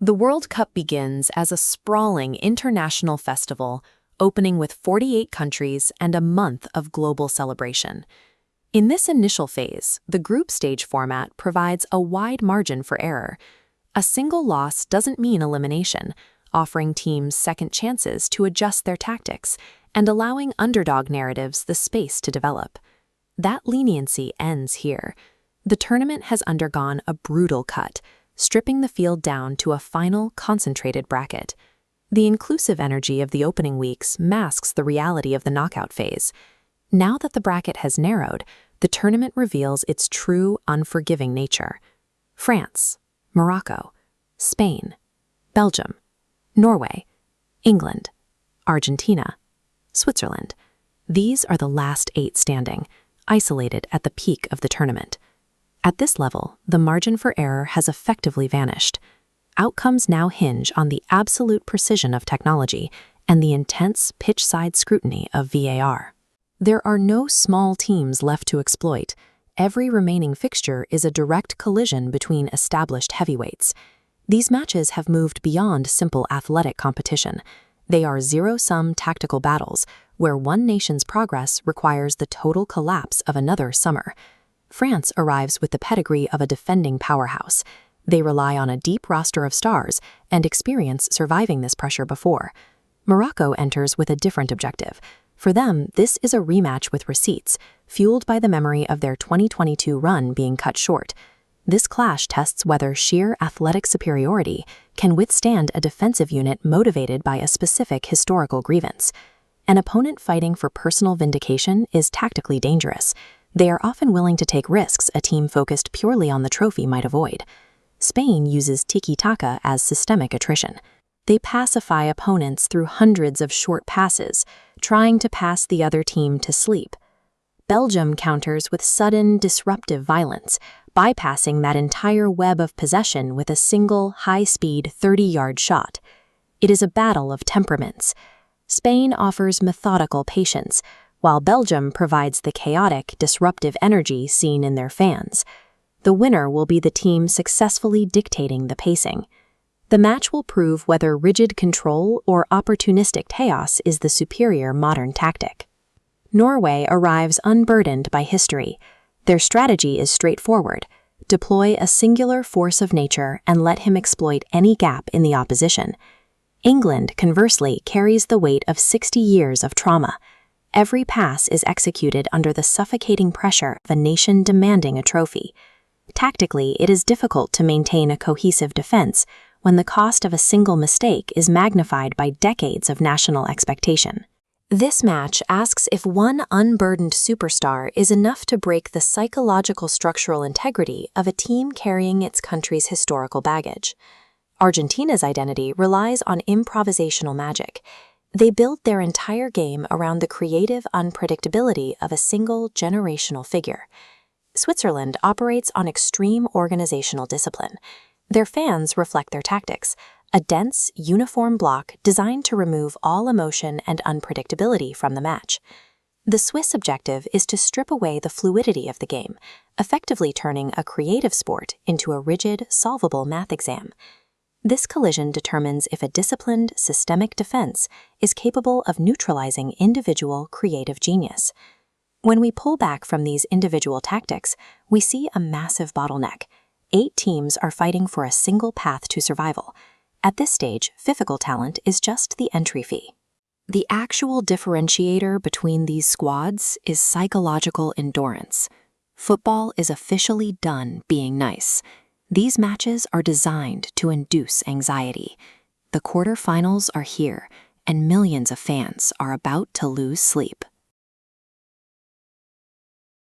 The World Cup begins as a sprawling international festival, opening with 48 countries and a month of global celebration. In this initial phase, the group stage format provides a wide margin for error. A single loss doesn't mean elimination, offering teams second chances to adjust their tactics and allowing underdog narratives the space to develop. That leniency ends here. The tournament has undergone a brutal cut, stripping the field down to a final, concentrated bracket. The inclusive energy of the opening weeks masks the reality of the knockout phase. Now that the bracket has narrowed, the tournament reveals its true, unforgiving nature. France, Morocco, Spain, Belgium, Norway, England, Argentina, Switzerland. These are the last 8 standing, isolated at the peak of the tournament. At this level, the margin for error has effectively vanished. Outcomes now hinge on the absolute precision of technology and the intense pitch-side scrutiny of VAR. There are no small teams left to exploit. Every remaining fixture is a direct collision between established heavyweights. These matches have moved beyond simple athletic competition. They are zero-sum tactical battles, where one nation's progress requires the total collapse of another summer. France arrives with the pedigree of a defending powerhouse. They rely on a deep roster of stars and experience surviving this pressure before. Morocco enters with a different objective. For them, this is a rematch with receipts, fueled by the memory of their 2022 run being cut short. This clash tests whether sheer athletic superiority can withstand a defensive unit motivated by a specific historical grievance. An opponent fighting for personal vindication is tactically dangerous. They are often willing to take risks a team focused purely on the trophy might avoid. Spain uses tiki-taka as systemic attrition. They pacify opponents through hundreds of short passes, trying to pass the other team to sleep. Belgium counters with sudden, disruptive violence, bypassing that entire web of possession with a single, high-speed 30-yard shot. It is a battle of temperaments. Spain offers methodical patience, while Belgium provides the chaotic, disruptive energy seen in their fans. The winner will be the team successfully dictating the pacing. The match will prove whether rigid control or opportunistic chaos is the superior modern tactic. Norway arrives unburdened by history. Their strategy is straightforward: deploy a singular force of nature and let him exploit any gap in the opposition. England, conversely, carries the weight of 60 years of trauma. Every pass is executed under the suffocating pressure of a nation demanding a trophy. Tactically, it is difficult to maintain a cohesive defense when the cost of a single mistake is magnified by decades of national expectation. This match asks if one unburdened superstar is enough to break the psychological structural integrity of a team carrying its country's historical baggage. Argentina's identity relies on improvisational magic. They build their entire game around the creative unpredictability of a single generational figure. Switzerland operates on extreme organizational discipline. Their fans reflect their tactics, a dense, uniform block designed to remove all emotion and unpredictability from the match. The Swiss objective is to strip away the fluidity of the game, effectively turning a creative sport into a rigid, solvable math exam. This collision determines if a disciplined, systemic defense is capable of neutralizing individual creative genius. When we pull back from these individual tactics, we see a massive bottleneck. 8 teams are fighting for a single path to survival. At this stage, physical talent is just the entry fee. The actual differentiator between these squads is psychological endurance. Football is officially done being nice. These matches are designed to induce anxiety. The quarterfinals are here, and millions of fans are about to lose sleep.